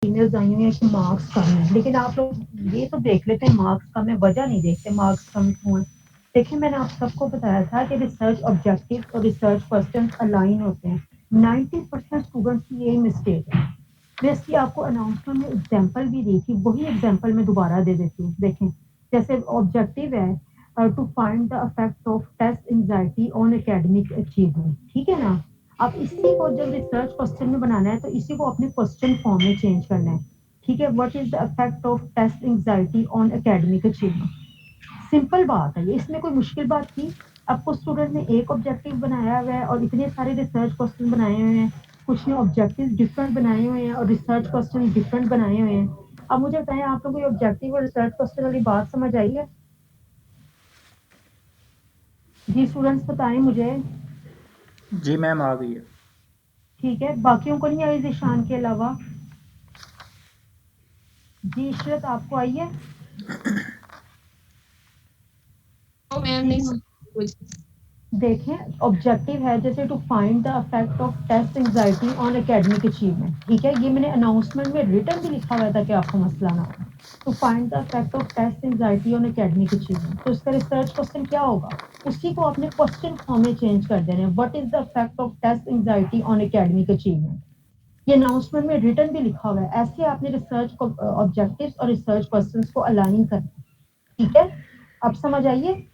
Emails आई हुई हैं कि मार्क्स कम है, लेकिन आप लोग ये तो देख लेते हैं मार्क्स कम है, वजह नहीं देखते मार्क्स कम क्यों है। देखिए मैंने आप सबको बताया था कि रिसर्च ऑब्जेक्टिव और रिसर्च क्वेश्चन अलाइन होते हैं। 90% स्टूडेंट्स की यही मिस्टेक है। मैं इसकी आपको अनाउंसमेंट में एग्जांपल भी दी थी, वही एग्जांपल मैं दोबारा दे देती हूँ। देखें, जैसे ऑब्जेक्टिव है to find the effect of test anxiety on academic achievement, ठीक है ना। अब इसी को जब रिसर्च क्वेश्चन में बनाना है तो इसी को अपने क्वेश्चन फॉर्म में चेंज करना है, ठीक है। What is the effect of test anxiety on academic achievement. Simple बात है ये, इसमें कोई मुश्किल बात थी। आपको स्टूडेंट ने एक ऑब्जेक्टिव बनाया हुआ है और इतने सारे रिसर्च क्वेश्चन बनाए हुए हैं, कुछ ने ऑब्जेक्टिव डिफरेंट बनाए हुए हैं और रिसर्च क्वेश्चन डिफरेंट बनाए हुए हैं। अब मुझे बताएं, आप लोगों को ऑब्जेक्टिव और रिसर्च क्वेश्चन वाली बात समझ आई है? जी स्टूडेंट्स बताएं मुझे। जी मैम आ गई है। ठीक है, बाकियों को नहीं आई जिशान के अलावा? जी इशरत आपको आई है? मैम जी नहीं हाँ। कुछ। देखें, ऑब्जेक्टिव है जैसे to find the effect of test anxiety on academic achievement, ठीक है। ये मैंने अनाउंसमेंट में रिटर्न भी लिखा हुआ था कि आपको मसला ना हो। To find the effect of test anxiety on academic achievement, तो इसका रिसर्च क्वेश्चन क्या होगा? उसी को आपने क्वेश्चन फॉर्म में चेंज कर देना है। What is the effect of test anxiety on academic achievement. ये अनाउंसमेंट में रिटर्न भी लिखा हुआ है। ऐसे आपने रिसर्च ऑब्जेक्टिव्स और रिसर्च क्वेश्चंस को अलाइन करना है, ठीक है। अब समझ आइए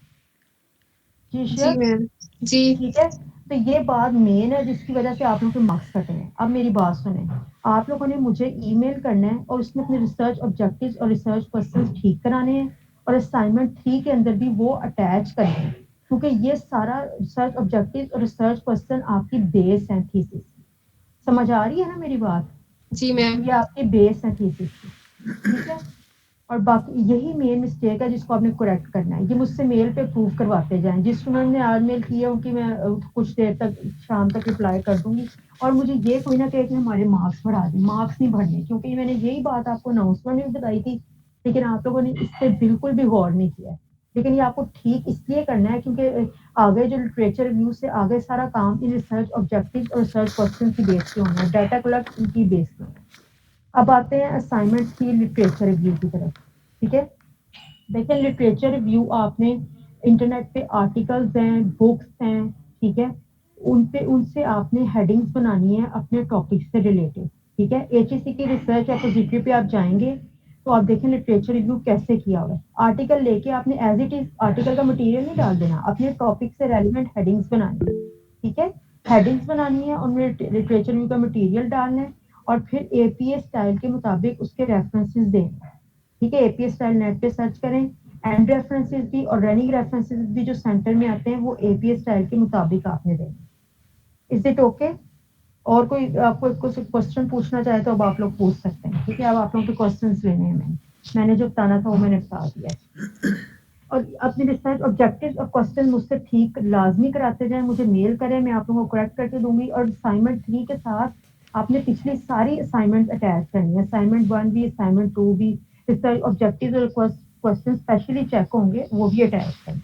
जी जी इशरत? मैम। जी ठीक है, तो ये बात मेन है जिसकी वजह से आप लोगों के मार्क्स कटे हैं। अब मेरी बात सुने, आप लोगों ने मुझे ईमेल करना है और उसमें अपने रिसर्च ऑब्जेक्टिव्स और रिसर्च क्वेश्चंस ठीक कराने हैं और असाइनमेंट 3 के अंदर भी वो अटैच करने हैं, क्योंकि ये सारा रिसर्च ऑब्जेक्टिव्स और रिसर्च क्वेश्चन आपकी बेस है थीसिस। समझ आ रही है ना मेरी बात? जी मैम। ये आपकी बेस है थीसिस की, ठीक है। और बाकी यही मेन मिस्टेक है जिसको आपने करेक्ट करना है। ये मुझसे मेल पे प्रूव करवाते जाएं। जिस स्टूडेंट ने आज मेल किया हो कि मैं कुछ देर तक शाम तक रिप्लाई कर दूंगी, और मुझे ये कोई ना कहे कि हमारे मार्क्स बढ़ा दें। मार्क्स नहीं बढ़ने, क्योंकि मैंने यही बात आपको अनाउंसमेंट में बताई थी, लेकिन आप लोगों ने इस पर बिल्कुल भी गौर नहीं किया। लेकिन ये आपको ठीक इसलिए करना है क्योंकि आगे जो लिटरेचर रिव्यू से आगे सारा काम इन रिसर्च ऑब्जेक्टिव और रिसर्च क्वेश्चन की बेस पे होना है, डाटा कलेक्ट इनकी बेस पे होना है। अब आते हैं असाइनमेंट की लिटरेचर रिव्यू की तरफ, ठीक है। देखिए, लिटरेचर रिव्यू आपने इंटरनेट पे आर्टिकल्स हैं, बुक्स हैं, ठीक है, उन पे उनसे आपने हेडिंग्स बनानी है अपने टॉपिक से रिलेटेड, ठीक है। एचईसी की रिसर्च रिपोजिटरी पे आप जाएंगे तो आप देखें लिटरेचर रिव्यू कैसे किया हुआ है। आर्टिकल लेके आपने एज इट इज आर्टिकल का मटेरियल नहीं डाल देना, अपने टॉपिक से रेलिवेंट हेडिंग्स बनानी है, ठीक है। हेडिंग्स बनानी है, उनमें लिटरेचर रिव्यू का मटेरियल डालना है और फिर एपीए स्टाइल के मुताबिक उसके रेफरेंसेस देना है, ठीक है। एपीएस स्टाइल नेट पे सर्च करें। एंड रेफरेंसेस भी और रनिंग रेफरेंसेस भी जो सेंटर में आते हैं वो एपीएस स्टाइल के मुताबिक आपने देना। Is it okay? और कोई आपको कुछ क्वेश्चन पूछना चाहे तो अब आप लोग पूछ सकते हैं, ठीक है। अब आप लोगों के क्वेश्चन लेने हैं, मैंने जो बताना था वो मैंने बता दिया है। और अपने रिसर्च ऑब्जेक्टिव और क्वेश्चन मुझसे ठीक लाजमी कराते जाएं, मुझे मेल करें, मैं आप लोगों को करेक्ट करके दूंगी। और असाइनमेंट 3 के साथ आपने पिछली सारी असाइनमेंट अटैच करनी है, असाइनमेंट 1 भी, असाइनमेंट 2 भी, रिसर्च ऑब्जेक्टिव और क्वेश्चन स्पेशली चेक होंगे वो भी अटैच करें,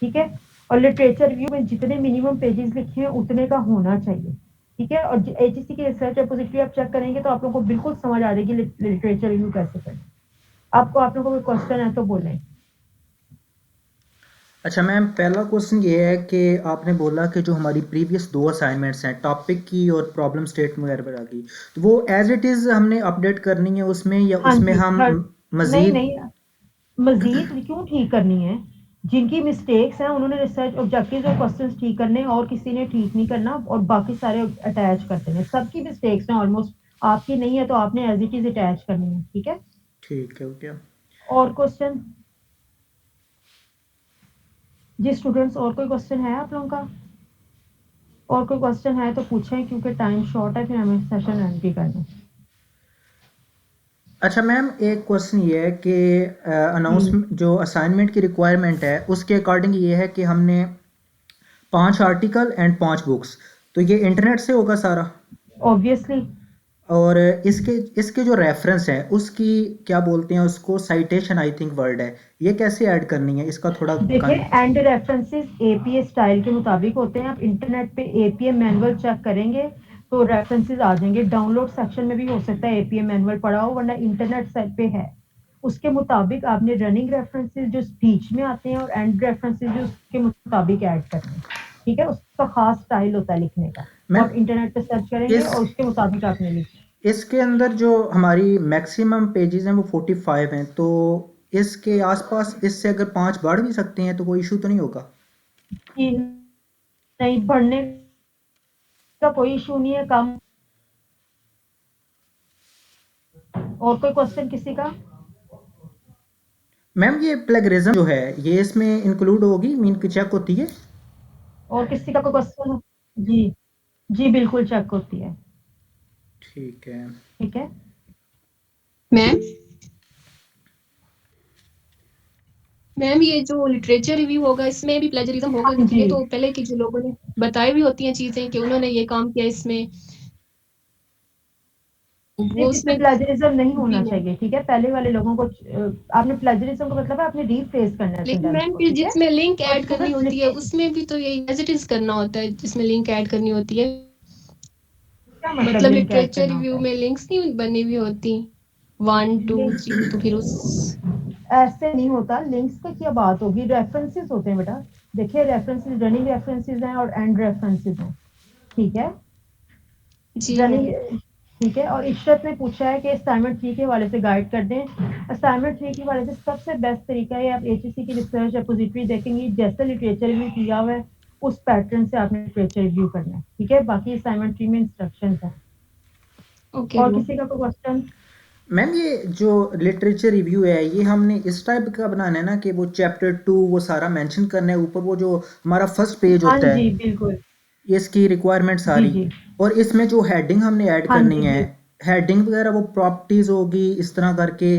ठीक है। और लिटरेचर रिव्यू में जितने मिनिमम पेजेस लिखे हैं उतने का होना चाहिए, ठीक है। और एचईसी की रिसर्च रिपोजिटरी आप चेक करेंगे तो आप लोगों को बिल्कुल समझ आ जाएगी लिटरेचर रिव्यू कैसे करें। आपको आप लोगों को कोई क्वेश्चन है तो बोलें। अच्छा मैम, पहला क्वेश्चन ये है कि आपने बोला कि जो हमारी प्रीवियस 2 असाइनमेंट्स हैं टॉपिक की और प्रॉब्लम स्टेटमेंट वगैरह की, तो वो एज इट इज़ हमने अपडेट करनी है उसमें, या हाँ उसमें जी, हम थर्ड। नहीं मज़ीद? नहीं, मजीद क्यों ठीक करनी है? जिनकी मिस्टेक्स हैं उन्होंने रिसर्च ऑब्जेक्टिव्स और क्वेश्चंस ठीक करने हैं, और किसी ने ठीक नहीं करना, और बाकी सारे अटैच करते हैं। सबकी मिस्टेक्स हैं ऑलमोस्ट, आपकी नहीं है तो आपने एज इट इज अटैच करनी है, ठीक है। ठीक है, ओके। और क्वेश्चन? जी स्टूडेंट्स, और कोई क्वेश्चन है आप लोगों का? और कोई क्वेश्चन है तो पूछें, क्योंकि टाइम शॉर्ट है, फिर हमें सेशन एंड भी करना है। अच्छा मैम, एक क्वेश्चन ये है कि जी अनाउंसमेंट जो असाइनमेंट की रिक्वायरमेंट है उसके अकॉर्डिंग ये है कि हमने 5 आर्टिकल एंड 5 बुक्स, तो ये इंटरनेट से होगा सारा? ऑब्वियसली। और इसके इसके जो रेफरेंस है उसकी क्या बोलते हैं उसको, साइटेशन आई थिंक वर्ड है, ये कैसे ऐड करनी है इसका थोड़ा देखिए, एंड रेफरेंसेस एपीए स्टाइल के मुताबिक होते हैं। आप इंटरनेट पे एपीए मैनुअल चेक करेंगे तो रेफरेंसेस आ जाएंगे। डाउनलोड सेक्शन में भी हो सकता है एपीएम मैनुअल पड़ा हो, वरना इंटरनेट साइट पे है। उसके मुताबिक आपने रनिंग रेफरेंसेस जो स्पीच में आते हैं और एंड रेफरेंसेस जो उसके मुताबिक ऐड करने हैं, ठीक है। उसका खास स्टाइल होता है लिखने का, मैम आप इंटरनेट पे सर्च करेंगे इस और उसके मुताबिक आपने लिखना है। इसके अंदर जो हमारी मैक्सिमम पेजेस हैं वो 45 हैं, तो इसके आसपास इससे अगर 5 बढ़ भी सकते हैं तो कोई इशू तो नहीं होगा? कि नहीं पढ़ने का कोई इशू नहीं है, कम। और कोई क्वेश्चन किसी का? मैम ये प्लेगरिज्म जो है ये इसमें इंक्लूड होगी, मीन की चेक होती है? और किसी का कोई क्वेश्चन? जी जी बिल्कुल चेक होती है, ठीक है। ठीक है। मैम मैम ये जो लिटरेचर रिव्यू होगा इसमें भी प्लेजरिज्म होगा, हाँ क्योंकि ये जी, तो पहले की जो लोगों ने बताई हुई होती हैं चीजें कि उन्होंने ये काम किया इसमें, वो इसमें उसमें प्लेजरिज्म नहीं जी होना मैम। चाहिए, ठीक है। पहले वाले लोगों को आपने प्लेजरिज्म का मतलब है आपने रीफ्रेज करना है लेकिन सेंटेंस मैम को, फिर ठीक है। जिसमें लिंक और ऐड करनी स्टूडेंट्स होती है लिखिए, उसमें भी तो यही एज इट इज करना होता है, जिसमें लिंक ऐड करनी होती है। क्या मतलब मतलब लिंक ऐड लिटरेचर करना रिव्यू होता है? में लिंक्स नहीं बनी हुई होती 1 2 3, तो फिर उस ऐसे नहीं होता, लिंक्स की क्या बात होगी, रेफरेंसेस होते हैं बेटा। देखिए रेफरेंसेस रनिंग रेफरेंसेस हैं और एंड रेफरेंसेस हैं, ठीक है। जी मैम। रनिंग, ठीक है। और इशरत ने पूछा है कि असाइनमेंट 3 के हवाले से गाइड कर दें। असाइनमेंट 3 के हवाले से सबसे बेस्ट तरीका है आप एचएससी की रिसर्च रिपोजिटरी देखेंगे, जैसे लिटरेचर रिव्यू किया हुआ है उस पैटर्न से आपने लिटरेचर रिव्यू करना है, ठीक है। बाकी असाइनमेंट 3 में इंस्ट्रक्शंस हैं। ओके और मैम। किसी का कोई क्वेश्चन? मैम ये जो लिटरेचर रिव्यू है ये हमने इस टाइप का बनाना है ना कि वो चैप्टर 2 वो सारा मेंशन करना है ऊपर, वो जो हमारा फर्स्ट पेज हाँ होता है जी बिल्कुल, इसकी रिक्वायरमेंट जी सारी, जी, और इसमें जो हेडिंग हमने ऐड हाँ करनी जी है, जी। हेडिंग वगैरह वो प्रॉपर्टीज होगी इस तरह करके,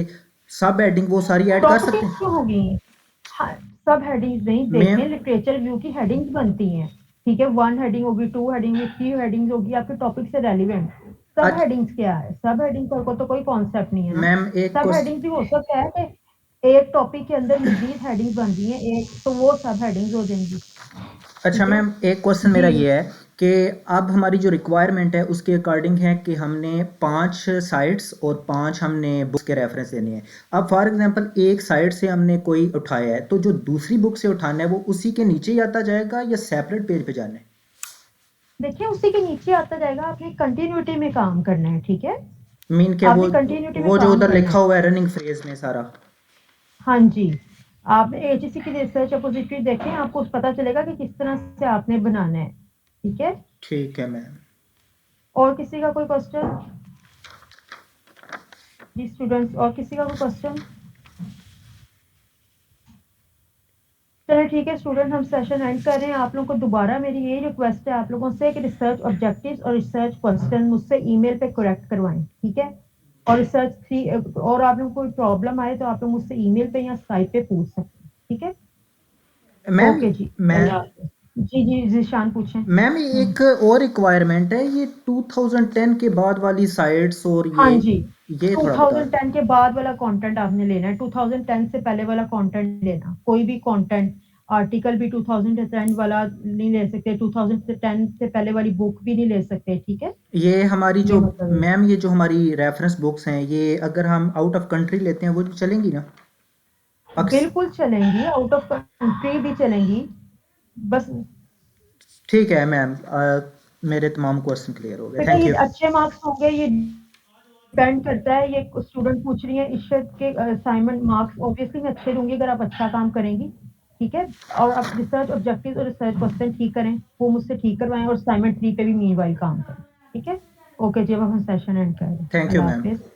सब हेडिंग वो सारी ऐड कर सकते प्रॉपर्टीज हैं? क्यों होगी? हाँ, सब हेडिंग्स नहीं, मैं देखें लिटरेचर रिव्यू की हेडिंग्स बनती हैं, ठीक है। 1 हेडिंग होगी, 2 हेडिंग होगी, 3 हेडिंग्स होगी आपके टॉपिक से रेलिवेंट। सब आज हेडिंग्स क्या है, सब हेडिंग को तो कोई कॉन्सेप्ट नहीं है ना। मैम एक सब क्वेश्चन, हेडिंग्स भी हो सकता है कि एक टॉपिक के अंदर मजीद हेडिंग्स बन रही हैं एक, तो वो सब हेडिंग्स हो जाएंगी, अच्छा ठीक है। मैम एक क्वेश्चन मेरा जी ये है कि अब हमारी जो रिक्वायरमेंट है उसके अकॉर्डिंग है कि हमने 5 साइट्स और 5 हमने बुक्स के रेफरेंस देने हैं। अब फॉर एग्जांपल एक साइट से हमने कोई उठाया है तो जो दूसरी बुक से उठाना है वो उसी के नीचे ही आता जाएगा या सेपरेट पेज पे जाना है? देखिए उसी के नीचे आता जाएगा, आपने कंटिन्यूटी में काम करना है, ठीक है। मीन के आपने कंटिन्यूटी में वो जो काम उधर करना लिखा है, हुआ है रनिंग फ्रेज में सारा? हाँ जी। आपने एचएससी की रिसर्च रिपोजिटरी देखें, आपको पता चलेगा कि किस तरह से आपने बनाना है, ठीक है। ठीक है मैम। और किसी का कोई क्वेश्चन? जी स्टूडेंट्स, और किसी का कोई क्वेश्चन? चलिए ठीक है स्टूडेंट, हम सेशन एंड कर रहे हैं। आप लोगों को दोबारा मेरी यही रिक्वेस्ट है आप लोगों से कि रिसर्च ऑब्जेक्टिव्स और रिसर्च क्वेश्चन मुझसे ईमेल पे करेक्ट करवाएं, ठीक है। और रिसर्च 3 और आप लोगों को कोई प्रॉब्लम आए तो आप लोग मुझसे ईमेल पे या स्काइप पे पूछ सकते हैं, ठीक है। मैम ओके जी, मैं अल्लाह हाफ़िज़। जी जी जीशान पूछें। मैम एक और रिक्वायरमेंट है ये 2010 के बाद वाली साइट्स, और हाँ जी, ये थोड़ा बता दें। 2010 के बाद वाला कंटेंट आपने लेना है, 2010 से पहले वाला कंटेंट लेना। कोई भी कंटेंट आर्टिकल भी 2010 वाला नहीं ले सकते, 2010 से पहले वाली बुक भी नहीं ले सकते, ठीक है। ये हमारी ये जो मतलब है। मैम ये जो हमारी रेफरेंस बुक्स हैं ये अगर हम आउट ऑफ कंट्री लेते हैं वो भी चलेंगी ना? अक्स बिल्कुल चलेंगी, आउट ऑफ कंट्री भी चलेंगी, बस। ठीक है मैम, मेरे तमाम क्वेश्चन क्लियर हो गए, बेटा थैंक ये यू। अच्छे मार्क्स होंगे, ये डिपेंड करता है। ये स्टूडेंट पूछ रही है इशरत के असाइनमेंट मार्क्स ऑब्वियसली मैं अच्छे दूंगी अगर आप अच्छा काम करेंगी, ठीक है। और आप रिसर्च ऑब्जेक्टिव और रिसर्च क्वेश्चन ठीक करें, वो मुझसे ठीक करवाएं, और असाइनमेंट 3 पे भी मीनवाइल काम करें, ठीक है। ओके जी, अब हम सेशन एंड करें, thank you Allah ma'am. Hafiz.